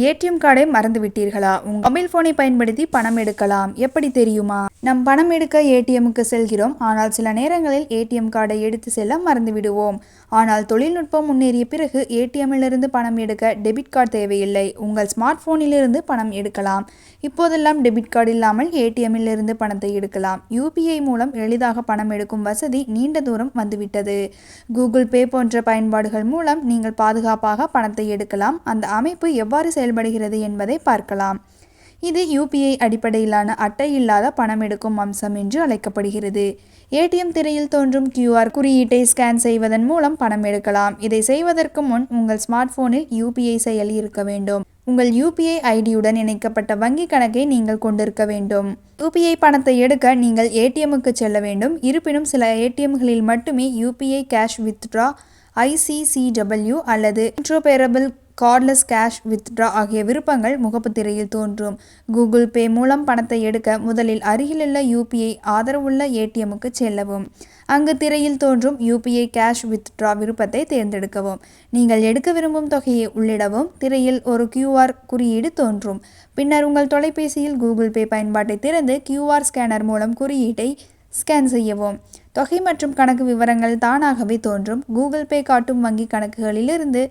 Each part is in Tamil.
ஏடிஎம் கார்டை மறந்து விட்டீர்களா? உங்கள் மொபைல் போனை பயன்படுத்தி பணம் எடுக்கலாம். எப்படி தெரியுமா? நம் பணம் எடுக்க ஏடிஎம்முக்கு செல்கிறோம். ஆனால் சில நேரங்களில் ஏடிஎம் கார்டை எடுத்து செல்ல மறந்து விடுவோம். ஆனால் தொழில்நுட்பம் முன்னேறிய பிறகு ஏடிஎம்மிலிருந்து பணம் எடுக்க டெபிட் கார்டு தேவையில்லை. உங்கள் ஸ்மார்ட் போனிலிருந்து பணம் எடுக்கலாம். இப்போதெல்லாம் டெபிட் கார்டு இல்லாமல் ஏடிஎம்மிலிருந்து பணத்தை எடுக்கலாம். யூபிஐ மூலம் எளிதாக பணம் எடுக்கும் வசதி நீண்ட தூரம் வந்துவிட்டது. கூகுள் பே போன்ற பயன்பாடுகள் மூலம் நீங்கள் பாதுகாப்பாக பணத்தை எடுக்கலாம். அந்த அமைப்பு எவ்வாறு செயல்படுகிறது என்பதை பார்க்கலாம். இது யூபிஐ அடிப்படையிலான அட்டை இல்லாத பணம் எடுக்கும் அம்சம் என்று அழைக்கப்படுகிறது. ஏடிஎம் திரையில் தோன்றும் QR குறியீட்டை ஸ்கேன் செய்வதன் மூலம் பணம் எடுக்கலாம். இதை செய்வதற்கு முன் உங்கள் ஸ்மார்ட் போனில் யூபிஐ செயலி இருக்க வேண்டும். உங்கள் யூபிஐ ஐடியுடன் இணைக்கப்பட்ட வங்கி கணக்கை நீங்கள் கொண்டிருக்க வேண்டும். யூபிஐ பணத்தை எடுக்க நீங்கள் ஏடிஎம்முக்கு செல்ல வேண்டும். இருப்பினும் சில ஏடிஎம்களில் மட்டுமே யூபிஐ கேஷ் வித்ட்ரா, ICCW அல்லது இன்ட்ரோபேரபிள் கார்ட்லெஸ் கேஷ் வித்ட்ரா ஆகிய விருப்பங்கள் முகப்பு திரையில் தோன்றும். கூகுள் பே மூலம் பணத்தை எடுக்க முதலில் அருகிலுள்ள யூபிஐ ஆதரவுள்ள ஏடிஎம்முக்கு செல்லவும். அங்கு திரையில் தோன்றும் யூபிஐ கேஷ் வித்ட்ரா விருப்பத்தை தேர்ந்தெடுக்கவும். நீங்கள் எடுக்க விரும்பும் தொகையை உள்ளிடவும். திரையில் ஒரு QR குறியீடு தோன்றும். பின்னர் உங்கள் தொலைபேசியில் கூகுள் பே பயன்பாட்டை திறந்து QR ஸ்கேனர் மூலம் குறியீட்டை ஸ்கேன் செய்யவும். தொகை மற்றும் கணக்கு விவரங்கள் தானாகவே தோன்றும். கூகுள் பே காட்டும் வங்கி கணக்குகளிலிருந்து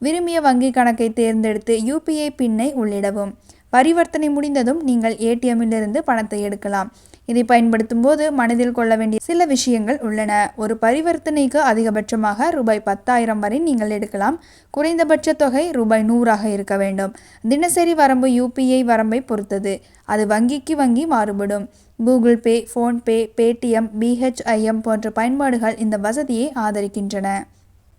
விரும்பிய வங்கி கணக்கை தேர்ந்தெடுத்து யூபிஐ பின்னை உள்ளிடவும். பரிவர்த்தனை முடிந்ததும் நீங்கள் ஏடிஎம்மிலிருந்து பணத்தை எடுக்கலாம். இதை பயன்படுத்தும் போது மனதில் கொள்ள வேண்டிய சில விஷயங்கள் உள்ளன. ஒரு பரிவர்த்தனைக்கு அதிகபட்சமாக ரூ.10,000 வரை நீங்கள் எடுக்கலாம். குறைந்தபட்ச தொகை ரூ.100 இருக்க வேண்டும். தினசரி வரம்பு யூபிஐ வரம்பை பொறுத்தது. அது வங்கிக்கு வங்கி மாறுபடும். Google Pay, PhonePe, Paytm, BHIM போன்ற பயன்பாடுகள் இந்த வசதியை ஆதரிக்கின்றன.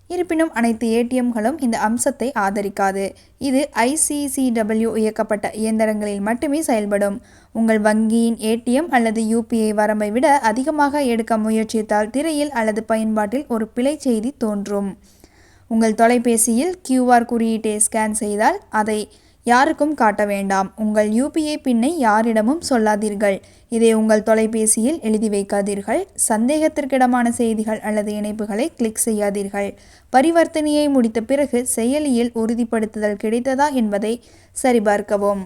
இருப்பினும் அனைத்து ஏடிஎம்களும் இந்த அம்சத்தை ஆதரிக்காது. இது ICCW இயக்கப்பட்ட இயந்திரங்களில் மட்டுமே செயல்படும். உங்கள் வங்கியின் ஏடிஎம் அல்லது யூபிஐ வரம்பை விட அதிகமாக எடுக்க முயற்சித்தால் திரையில் அல்லது பயன்பாட்டில் ஒரு பிழை செய்தி தோன்றும். உங்கள் தொலைபேசியில் QR குறியீட்டை ஸ்கேன் செய்தால் அதை யாருக்கும் காட்ட வேண்டாம். உங்கள் யூபிஐ பின்னை யாரிடமும் சொல்லாதீர்கள். இதை உங்கள் தொலைபேசியில் எழுதி வைக்காதீர்கள். சந்தேகத்திற்கிடமான செய்திகள் அல்லது இணைப்புகளை கிளிக் செய்யாதீர்கள். பரிவர்த்தனையை முடித்த பிறகு செயலியில் உறுதிப்படுத்துதல் கிடைத்ததா என்பதை சரிபார்க்கவும்.